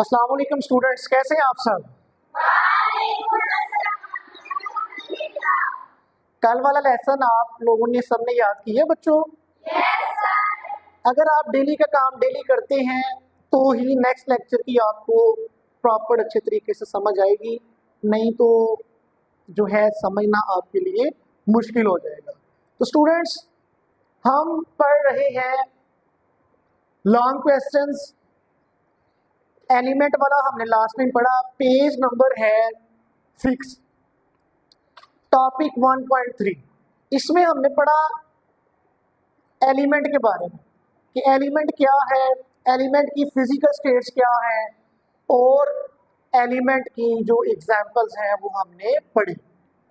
अस्सलाम वालेकुम स्टूडेंट्स, कैसे हैं आप सब। कल वाला लेसन आप लोगों ने सबने याद किया बच्चों। अगर आप डेली का काम डेली करते हैं तो ही नेक्स्ट लेक्चर की आपको प्रॉपर अच्छे तरीके से समझ आएगी, नहीं तो जो है समझना आपके लिए मुश्किल हो जाएगा। तो स्टूडेंट्स, हम पढ़ रहे हैं लॉन्ग क्वेश्चंस। एलिमेंट वाला हमने लास्ट टाइम पढ़ा, पेज नंबर है 6, टॉपिक 1.3। इसमें हमने पढ़ा एलिमेंट के बारे में कि एलिमेंट क्या है, एलिमेंट की फिजिकल स्टेट्स क्या है, और एलिमेंट की जो एग्जांपल्स हैं वो हमने पढ़ी।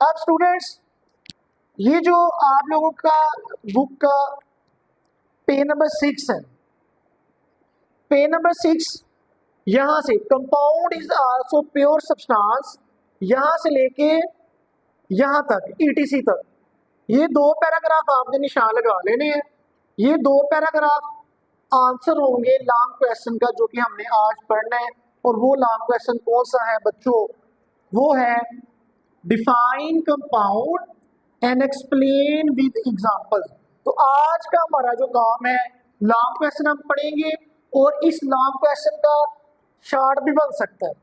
अब स्टूडेंट्स, ये जो आप लोगों का बुक का पेज नंबर 6 है, पेज नंबर 6, यहाँ से compound is also pure substance, यहाँ से लेके यहाँ तक ईटीसी तक, ये दो पैराग्राफ आपने निशान लगा लेने हैं। ये दो पैराग्राफ आंसर होंगे लॉन्ग क्वेश्चन का जो कि हमने आज पढ़ना है। और वो लॉन्ग क्वेश्चन कौन सा है बच्चों, वो है define compound and explain with examples. तो आज का हमारा जो काम है, लॉन्ग क्वेश्चन हम पढ़ेंगे और इस लॉन्ग क्वेश्चन का शॉर्ट भी बन सकता है।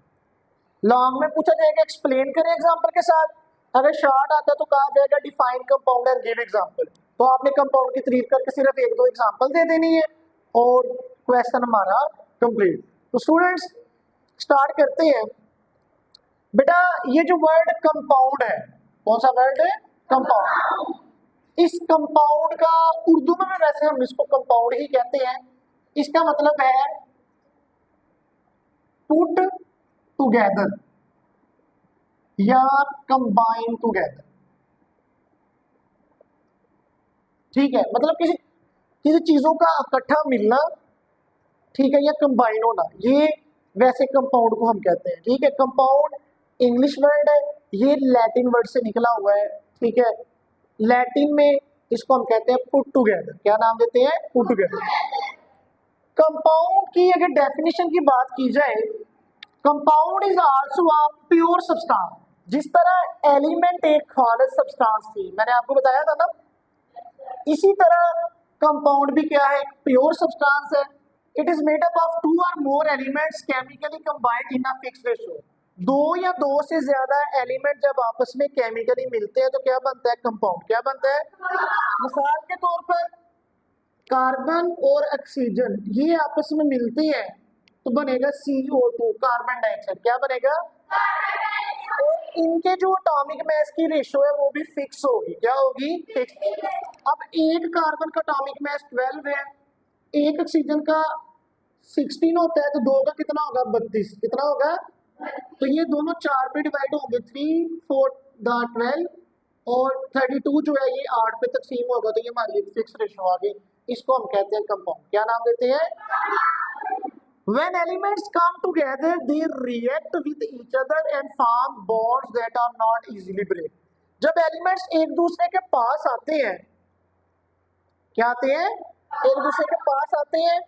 लॉन्ग में पूछा जाएगा एक्सप्लेन करें एग्जांपल के साथ, अगर शॉर्ट आता है तो कहा जाएगा define compound and give example. तो आपने कंपाउंड की तारीफ करके सिर्फ एक दो एग्जांपल दे देनी है और क्वेश्चन हमारा कंप्लीट। तो स्टूडेंट्स, स्टार्ट करते हैं। बेटा, ये जो वर्ड कंपाउंड है, कौन सा वर्ड है, कंपाउंड। इस कंपाउंड का उर्दू में भी वैसे हम इसको कंपाउंड ही कहते हैं। इसका मतलब है पुट टुगेदर या कंबाइन टुगेदर। ठीक है, मतलब किसी किसी चीजों का इकट्ठा मिलना, ठीक है, या कंबाइन होना, ये वैसे कंपाउंड को हम कहते हैं। ठीक है, कंपाउंड इंग्लिश वर्ड है, ये लैटिन वर्ड से निकला हुआ है। ठीक है, लैटिन में इसको हम कहते हैं पुट टुगेदर। क्या नाम देते हैं, पुट टुगेदर। कंपाउंड की अगर डेफिनेशन की बात की जाए, compound is also a pure substance. जिस तरह एलिमेंट एक खालिस सब्सटेंस थी, मैंने आपको बताया था ना, इसी तरह कंपाउंड भी क्या है, प्योर सब्सटेंस है। It is made up of 2 और more elements chemically combined in a fixed ratio. दो या दो से ज्यादा एलिमेंट जब आपस में केमिकली मिलते हैं तो क्या बनता है, कंपाउंड। क्या बनता है, मिसाल के तौर पर कार्बन और ऑक्सीजन ये आपस में मिलते हैं तो बनेगा CO2, कार्बन डाइऑक्साइड। क्या बनेगा, और इनके जो एटॉमिक मास की रेशियो है वो भी फिक्स होगी। क्या होगी, फिक्स। अब एक कार्बन का एटॉमिक मास 12 है, एक ऑक्सीजन का 16 होता है, तो दो का कितना होगा, 32। कितना होगा, तो ये दोनों 4 पे डिवाइड होंगे, 3 4 12, और 32 जो है ये 8 पे तकसीम होगा, तो ये हमारी फिक्स रेशियो आ गई। इसको हम कहते हैं कंपाउंड। क्या नाम देते हैं, when elements come together they react with each other and form bonds that are not easily break। जब एलिमेंट्स एक दूसरे के पास आते हैं, क्या आते हैं, एक दूसरे के पास आते हैं,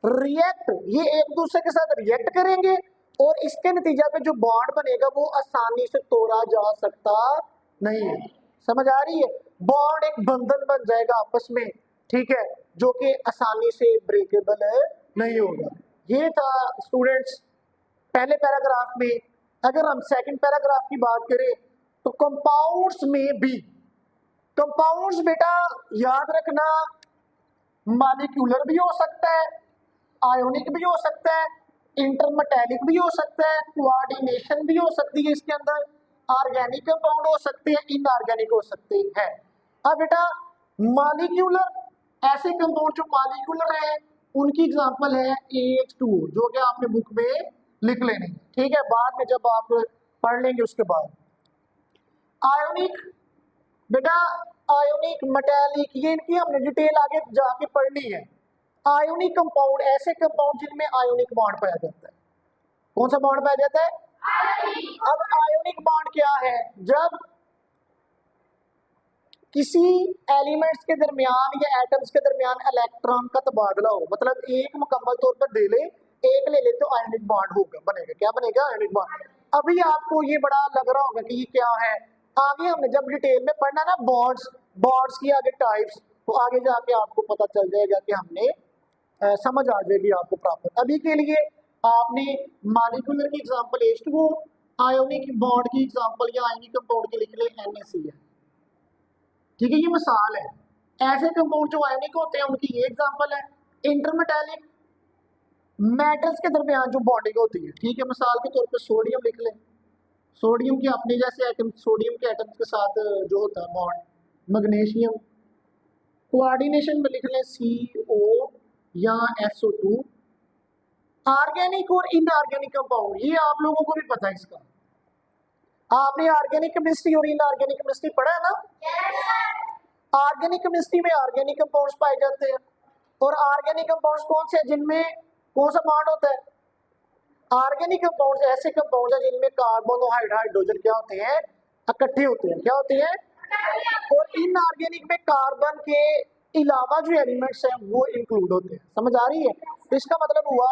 रिएक्ट, ये एक दूसरे के साथ रिएक्ट करेंगे और इसके नतीजा पे जो बॉन्ड बनेगा वो आसानी से तोड़ा जा सकता नहीं है। समझ आ रही है, बॉन्ड एक बंधन बन जाएगा आपस में, ठीक है, जो कि आसानी से ब्रेकेबल नहीं होगा। ये था स्टूडेंट्स पहले पैराग्राफ में। अगर हम सेकंड पैराग्राफ की बात करें तो कंपाउंड्स में भी, कंपाउंड्स बेटा याद रखना, मॉलिक्यूलर भी हो सकता है, आयोनिक भी हो सकता है, इंटरमेटैलिक भी हो सकता है, कोऑर्डिनेशन भी हो सकती है, इसके अंदर ऑर्गेनिक कंपाउंड हो सकते हैं, इनऑर्गेनिक हो सकते हैं। अब बेटा मॉलिक्यूलर, ऐसे कंपाउंड जो मॉलिक्यूलर है उनकी एग्जांपल है AH2, जो कि आपने बुक में लिख लेनी है। ठीक है, बाद में जब आप पढ़ लेंगे उसके बाद। आयोनिक, बेटा आयोनिक, मेटालिक, ये इनकी हमने डिटेल आगे जाके पढ़नी है। आयोनिक कंपाउंड ऐसे कंपाउंड जिनमें आयोनिक बॉन्ड पाया जाता है। कौन सा बॉन्ड पाया जाता है, अब आयोनिक बॉन्ड क्या है, जब किसी एलिमेंट्स के दरमियान या एटम्स के दरमियान इलेक्ट्रॉन का तबादला हो, मतलब एक मुकम्मल तौर पर ले ले एक ले ले तो आयनिक बॉन्ड होगा, बनेगा क्या बनेगा, आयनिक बॉन्ड। अभी आपको ये बड़ा लग रहा होगा कि ये क्या है, आगे हमने जब डिटेल में पढ़ना ना बॉन्ड्स, बॉन्ड्स की आगे टाइप्स, तो आगे जाके आपको पता चल जाएगा कि हमने समझ आ जाएगी आपको प्रॉपर। अभी के लिए आपने मॉलिक्यूलर की एग्जांपल H2O, आयोनिक बॉन्ड की एग्जांपल या आयनिक कंपाउंड की लिख ले NaCl, ठीक है, ये मिसाल है। ऐसे कंपाउंड जो आयनिक होते हैं उनकी ये एग्जांपल है। इंटरमेटालिक मेटल्स के दरमियान जो बॉन्डिंग होती है, ठीक है, मिसाल के तौर पर सोडियम लिख लें, सोडियम के अपने जैसे एटम, सोडियम के एटम्स के साथ जो होता है बॉन्ड, मैग्नीशियम, कोऑर्डिनेशन में लिख लें CO या SO2। ऑर्गेनिक और इनऑर्गेनिक कंपाउंड, ये आप लोगों को भी पता है इसका, आपने ऑर्गेनिक केमिस्ट्री और इनऑर्गेनिक केमिस्ट्री पढ़ा है ना। ऑर्गेनिक केमिस्ट्री में ऑर्गेनिक कंपाउंड्स पाए जाते हैं, और ऑर्गेनिक कंपाउंड्स कौन से हैं जिनमें कौन सा बॉन्ड होता है। ऑर्गेनिक कंपाउंड्स ऐसे कंपाउंड्स हैं जिनमें कार्बन और हाइड्रोजन क्या होते हैं, इकट्ठे होते हैं, क्या होते हैं। और इनऑर्गेनिक में कार्बन के अलावा जो एलिमेंट्स हैं वो इंक्लूड होते हैं, समझ आ रही है। तो इसका मतलब हुआ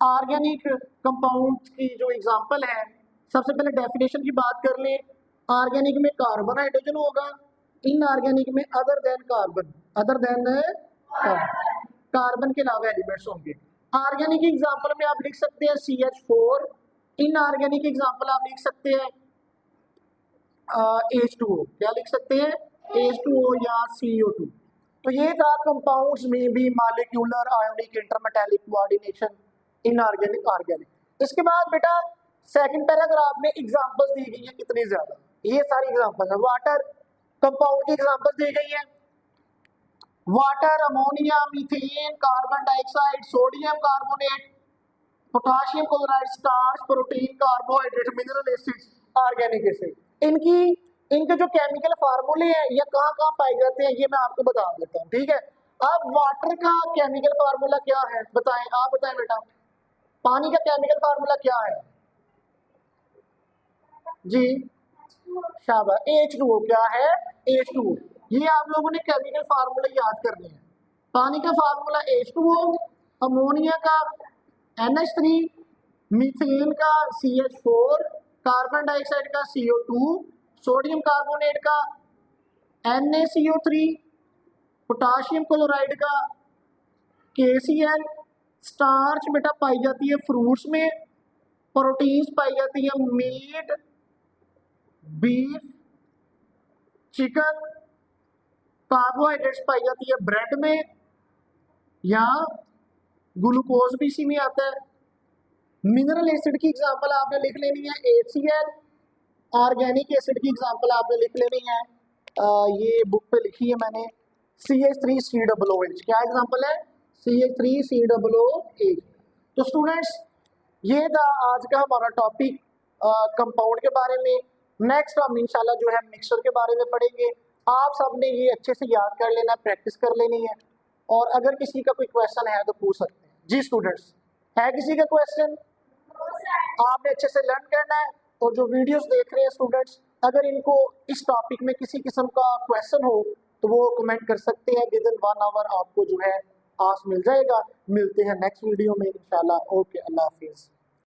ऑर्गेनिक कंपाउंड की जो एग्जांपल है, सबसे पहले डेफिनेशन की बात कर लें। ऑर्गेनिक में कार्बन हाइड्रोजन होगा, इनऑर्गेनिक में other than carbon, other than carbon के अलावा एलिमेंट्स होंगे। ऑर्गेनिक एग्जांपल में आप लिख सकते हैं CH4, इनऑर्गेनिक एग्जांपल आप लिख सकते हैं H2O, क्या लिख सकते हैं, H2O या CO2। तो ये था कंपाउंड्स में भी molecular, ionic, intermetallic, coordination, inorganic, organic. इसके बाद बेटा सेकंड पैराग्राफ में एग्जांपल्स दी गई है कितनी ज्यादा, ये सारी एग्जांपल है। वाटर कंपाउंड की एग्जांपल दी गई है, water, ammonia, methane, carbon dioxide, sodium carbonate, potassium chloride, starch, protein, carbohydrate, mineral acids, organic acid. इनकी इनके जो केमिकल फार्मूले हैं या कहाँ कहाँ पाए जाते हैं ये मैं आपको बता देता हूँ, ठीक है। अब वाटर का केमिकल फार्मूला क्या है बताएं, आप बताएं बेटा। पानी का केमिकल फार्मूला क्या है जी, शाबाश, H2O। क्या है, H2O। ये आप लोगों ने केमिकल फार्मूला याद करने हैं। पानी का फार्मूला H2O, अमोनिया का NH3, मीथेन का CH4, कार्बन डाइऑक्साइड का CO2, सोडियम कार्बोनेट का NaCO3, पोटाशियम क्लोराइड का KCl, स्टार्च बेटा पाई जाती है फ्रूट्स में, प्रोटीन्स पाई जाती है मीट, बीफ, चिकन, कार्बोहाइड्रेट्स पाई जाती है ब्रेड में, या ग्लूकोज भी इसी में आता है। मिनरल एसिड की एग्जांपल आपने लिख लेनी है HCl, ऑर्गेनिक एसिड की एग्जांपल आपने लिख लेनी है, ये बुक पे लिखी है मैंने, CH3COOH। क्या एग्जांपल है, CH3COOH। तो स्टूडेंट्स ये था आज का हमारा टॉपिक कंपाउंड के बारे में। नेक्स्ट हम इंशाल्लाह जो है मिक्सचर के बारे में पढ़ेंगे। आप सबने ये अच्छे से याद कर लेना, प्रैक्टिस कर लेनी है, और अगर किसी का कोई क्वेश्चन है तो पूछ सकते हैं। जी स्टूडेंट्स, है किसी का क्वेश्चन, आपने अच्छे से लर्न करना है। और जो वीडियोस देख रहे हैं स्टूडेंट्स, अगर इनको इस टॉपिक में किसी किस्म का क्वेश्चन हो तो वो कमेंट कर सकते हैं, विद इन 1 आवर आपको जो है आंसर मिल जाएगा। मिलते हैं नेक्स्ट वीडियो में इंशाल्लाह। ओके, अल्लाह हाफिज़।